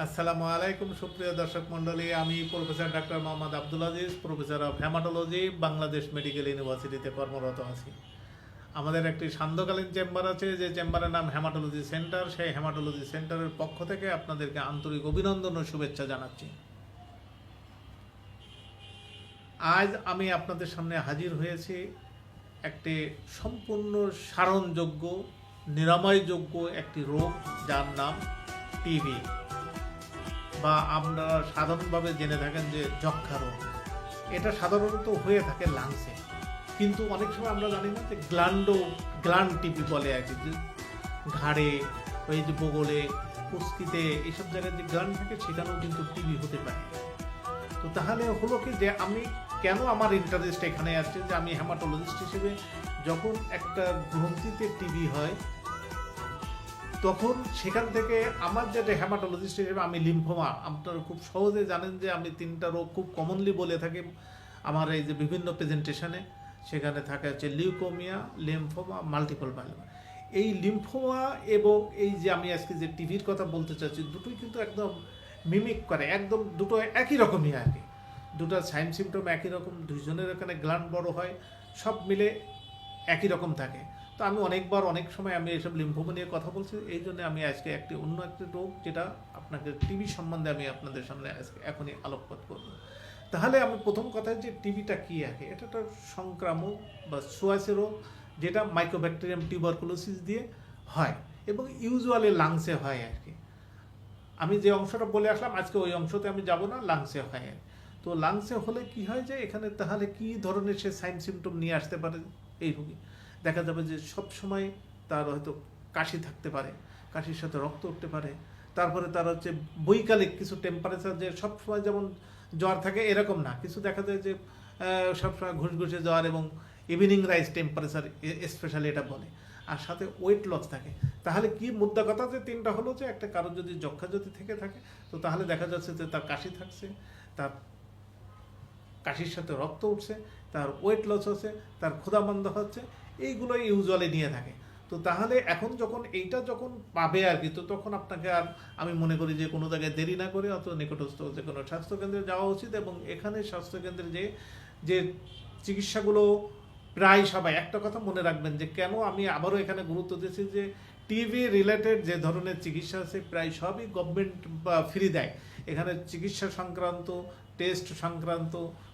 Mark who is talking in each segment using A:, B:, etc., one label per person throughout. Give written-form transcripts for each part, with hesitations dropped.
A: আসসালামু আলাইকুম সুপ্রিয় দর্শক মণ্ডলী, আমি professor doctor Mohammad Abdul Aziz, professor of haematology, Bangladesh medical ইউনিভার্সিটিতে কর্মরত আছি। আমাদের একটি সান্ধ্যকালীন চেম্বার আছে, যে চেম্বারের নাম হেমাটোলজি সেন্টার। সেই হেমাটোলজি সেন্টারের পক্ষ থেকে আপনাদেরকে আন্তরিক অভিনন্দন ও শুভেচ্ছা জানাচ্ছি। আজ আমি আপনাদের সামনে হাজির হয়েছি একটি সম্পূর্ণ সারণযোগ্য, নিরাময়যোগ্য একটি রোগ, যার নাম টিবি, বা আপনারা সাধারণভাবে জেনে থাকেন যে যক্ষ্মা রোগ। এটা সাধারণত হয়ে থাকে লাংসে, কিন্তু অনেক সময় আমরা জানি না যে গ্ল্যান্ড টিবি বলে আর কি, যে ঘাড়ে, ওই যে বগলে, পুস্কিতে, এইসব জায়গায় যে গ্ল্যান্ড থাকে সেখানেও কিন্তু টিবি হতে পারে। তো তাহলে হলো কি, যে আমি কেন আমার ইন্টারেস্ট এখানে আছে, যে আমি হেমাটোলজিস্ট হিসেবে যখন একটা গ্রন্থিতে টিবি হয়, তখন সেখান থেকে আমার যেটা হেমাটোলজিস্ট হিসেবে আমি লিম্ফোমা, আপনারা খুব সহজে জানেন যে আমি তিনটা রোগ খুব কমনলি বলে থাকি আমার এই যে বিভিন্ন প্রেজেন্টেশনে। সেখানে থাকে হচ্ছে লিউকোমিয়া, লিম্ফোমা, মাল্টিপল মাইলোমা। এই লিম্ফোমা এবং এই যে আমি আজকে যে টিভির কথা বলতে চাচ্ছি, দুটোই কিন্তু একদম মিমিক করে, একদম দুটো একই রকমই আর কি। দুটো সাইন সিমটম একই রকম, দুইজনের এখানে গ্ল্যান্ড বড় হয়, সব মিলে একই রকম থাকে। তো আমি অনেক সময় আমি এইসব লিম্ফোমা নিয়ে কথা বলছি, এই জন্য আমি আজকে অন্য একটি রোগ, যেটা আপনাকে টিবি সম্বন্ধে আমি আপনাদের সামনে আজকে এখনই আলোকপাত করব। তাহলে আমি প্রথম কথা, যে টিবিটা কী আছে, এটা একটা সংক্রামক বা ছোঁয়াচে রোগ, যেটা মাইক্রোব্যাকটেরিয়াম টিউবারকুলোসিস দিয়ে হয় এবং ইউজুয়ালি লাংসে হয় আর কি। আমি যে অংশটা বলে আসলাম আজকে ওই অংশতে আমি যাব না, লাংসে হয়। তো লাংসে হলে কি হয়, যে এখানে তাহলে কি ধরনের সে সাইন সিমটম নিয়ে আসতে পারে এই রোগী? দেখা যাবে যে সব সময় তার হয়তো কাশি থাকতে পারে, কাশির সাথে রক্ত উঠতে পারে। তারপরে তার হচ্ছে বৈকালিক কিছু টেম্পারেচার, যে সবসময় যেমন জ্বর থাকে এরকম না, কিছু দেখা যায় যে সবসময় ঘুষঘুষে জ্বর এবং ইভিনিং রাইজ টেম্পারেচার স্পেশালি এটা বলে, আর সাথে ওয়েট লস থাকে। তাহলে কি মুদ্রা কথা, যে তিনটা হলো, যে একটা কারোর যদি যক্ষা যদি থেকে থাকে, তো তাহলে দেখা যাচ্ছে যে তার কাশি থাকছে, তার কাশির সাথে রক্ত উঠছে, তার ওয়েট লস হচ্ছে, তার ক্ষুধামন্দ হচ্ছে, এইগুলোই ইউজুয়ালি নিয়ে থাকে। তো তাহলে এখন এইটা যখন পাবে আর কি, তো তখন আপনাকে আর আমি মনে করি যে কোনো জায়গায় দেরি না করে অত নিকটস্থ যে কোনো স্বাস্থ্যকেন্দ্রে যাওয়া উচিত। এবং এখানে স্বাস্থ্যকেন্দ্রে যে চিকিৎসাগুলো প্রায় সবাই, একটা কথা মনে রাখবেন, যে কেন আমি আবারও এখানে গুরুত্ব দিয়েছি, যে টিবি রিলেটেড যে ধরনের চিকিৎসা আছে প্রায় সবই গভর্নমেন্ট বা ফ্রি দেয়। এখানে চিকিৎসা সংক্রান্ত, টেস্ট সংক্রান্ত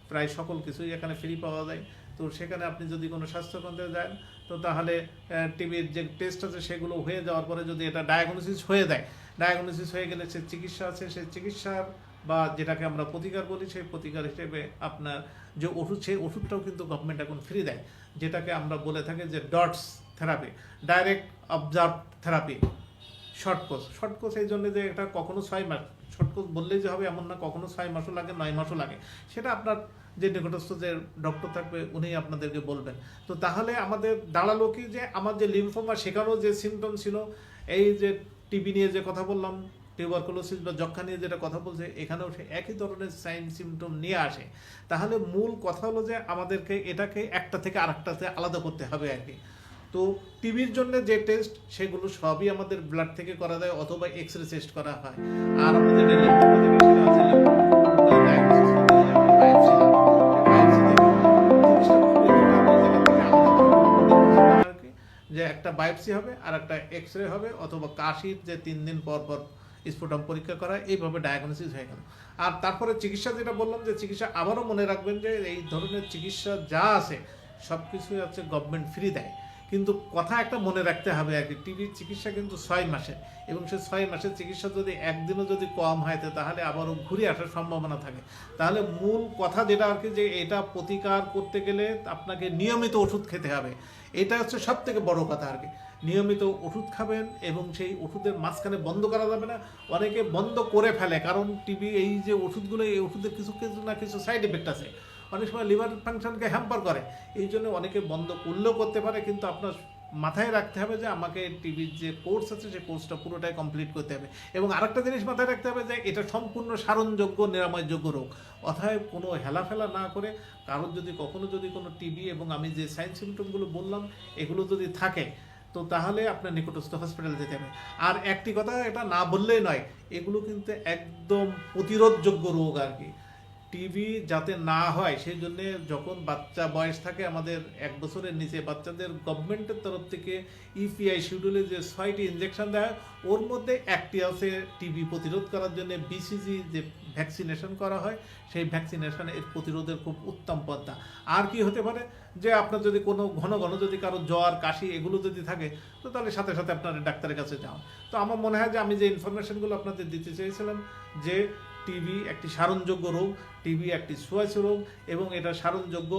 A: প্রায় সকল কিছুই এখানে ফ্রি পাওয়া যায়। তো সেখানে আপনি যদি কোনো স্বাস্থ্যকেন্দ্রে যান, তো তাহলে টিবির যে টেস্ট আছে সেগুলো হয়ে যাওয়ার পরে যদি এটা ডায়াগনোসিস হয়ে যায়, ডায়াগনোসিস হয়ে গেলে সে চিকিৎসা আছে, সেই চিকিৎসার বা যেটাকে আমরা প্রতিকার বলি, সেই প্রতিকার হিসেবে আপনার যে ওষুধ, সেই ওষুধটাও কিন্তু গভর্নমেন্ট এখন ফ্রি দেয়, যেটাকে আমরা বলে থাকি যে dots therapy, direct observe therapy, short course. এই জন্য যে এটা কখনো 6 মাস, শর্ট কোর্স বললেই যে হবে এমন না, কখনো 6 মাসও লাগে, 9 মাসও লাগে, সেটা আপনার যে নিকটস্থ যে ডক্টর থাকবে উনি আপনাদেরকে বলবেন। তো তাহলে আমাদের দাঁড়ালো কি, যে আমার যে লিম্ফোমা সেখানেও যে সিমটম ছিল, এই যে টিবি নিয়ে যে কথা বললাম, টিউবারকুলোসিস বা যক্ষ্মা নিয়ে যেটা কথা বলছে, এখানেও সে একই ধরনের সাইন সিমটম নিয়ে আসে। তাহলে মূল কথা হলো যে আমাদেরকে এটাকে একটা থেকে আরেকটাতে আলাদা করতে হবে আর কি। তো টিবির জন্য যে টেস্ট, সেগুলো সবই আমাদের ব্লাড থেকে করা যায় অথবা এক্সরে টেস্ট করা হয়। আর আমাদের যে একটা বায়োপসি হবে আর একটা এক্সরে হবে, অথবা কাশির যে 3 দিন পর পর স্ফুটন পরীক্ষা করা, এইভাবে ডায়াগনোসিস হয়ে গেল। আর তারপরে চিকিৎসা, যেটা বললাম, যে চিকিৎসা আবারও মনে রাখবেন যে এই ধরনের চিকিৎসা যা আছে সব কিছুই হচ্ছে গভর্নমেন্ট ফ্রি দেয়। কিন্তু কথা একটা মনে রাখতে হবে আর কি, টিবির চিকিৎসা কিন্তু 6 মাসের, এবং সেই 6 মাসের চিকিৎসা যদি একদিনও যদি কম হয়, তাহলে আবারও ঘুরে আসার সম্ভাবনা থাকে। তাহলে মূল কথা যেটা আর কি, যে এটা প্রতিকার করতে গেলে আপনাকে নিয়মিত ওষুধ খেতে হবে। এটা হচ্ছে সব থেকে বড় কথা আর কি। নিয়মিত ওষুধ খাবেন, এবং সেই ওষুধের মাঝখানে বন্ধ করা যাবে না। অনেকে বন্ধ করে ফেলে, কারণ টিবি এই যে ওষুধগুলো, এই ওষুধের কিছু কিছু না কিছু সাইড এফেক্ট আছে, অনেক সময় লিভার ফাংশনকে হ্যাম্পার করে। এই জন্য অনেকে বন্ধ করলেও করতে পারে, কিন্তু আপনার মাথায় রাখতে হবে যে আমাকে টিবির যে কোর্স আছে সেই কোর্সটা পুরোটাই কমপ্লিট করতে হবে। এবং আরেকটা জিনিস মাথায় রাখতে হবে, যে এটা সম্পূর্ণ সারণযোগ্য, নিরাময়যোগ্য রোগ। অতএব কোনো হেলাফেলা না করে, কারোর যদি কখনো যদি কোনো টিবি এবং আমি যে সাইন সিমটমগুলো বললাম এগুলো যদি থাকে, তো তাহলে আপনার নিকটস্থ হসপিটালে যেতে হবে। আর একটি কথা, এটা না বললেই নয়, এগুলো কিন্তু একদম প্রতিরোধযোগ্য রোগ আর কি। টিবি যাতে না হয় সেই জন্য যখন বাচ্চা বয়স থাকে, আমাদের 1 বছরের নিচে বাচ্চাদের গভর্নমেন্টের তরফ থেকে ইপিআই শিডিউলে যে 6টি ইনজেকশন দেয়, ওর মধ্যে একটি আছে টিবি প্রতিরোধ করার জন্য বিসিজি যে ভ্যাকসিনেশন করা হয়, সেই ভ্যাকসিনেশন এর প্রতিরোধের খুব উত্তম পন্থা। আর কি হতে পারে, যে আপনার যদি কোনো ঘন ঘন যদি কারো জ্বর কাশি এগুলো যদি থাকে, তো তাহলে সাথে সাথে আপনার ডাক্তারের কাছে যাও। তো আমার মনে হয় যে আমি যে ইনফরমেশনগুলো আপনাদের দিতে চেয়েছিলাম, যে টিবি একটি সারণযোগ্য রোগ, টিবি একটি ছুঁয়াছু রোগ, এবং এটা সারণযোগ্য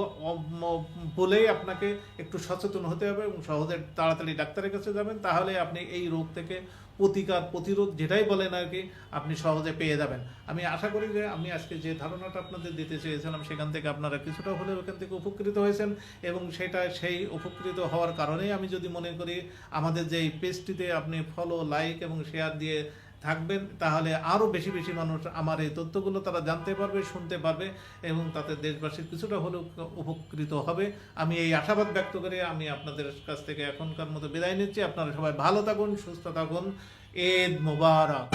A: বলেই আপনাকে একটু সচেতন হতে হবে এবং সহজে তাড়াতাড়ি ডাক্তারের কাছে যাবেন, তাহলে আপনি এই রোগ থেকে প্রতিরোধ যেটাই বলেন আর কি, আপনি সহজে পেয়ে যাবেন। আমি আশা করি যে আমি আজকে যে ধারণাটা আপনাদের দিতে চেয়েছিলাম, সেখান থেকে আপনারা কিছুটা হলেও ওখান থেকে উপকৃত হয়েছেন, এবং সেই উপকৃত হওয়ার কারণেই আমি যদি মনে করি আমাদের যে এই পেজটিতে আপনি ফলো, লাইক এবং শেয়ার দিয়ে থাকবেন, তাহলে আরও বেশি বেশি মানুষ আমার এই তথ্যগুলো তারা জানতে পারবে, শুনতে পারবে, এবং তাতে দেশবাসীর কিছুটা হলেও উপকৃত হবে। আমি এই আশাবাদ ব্যক্ত করে আমি আপনাদের কাছ থেকে এখনকার মতো বিদায় নিচ্ছি। আপনারা সবাই ভালো থাকুন, সুস্থ থাকুন। ঈদ মোবারক।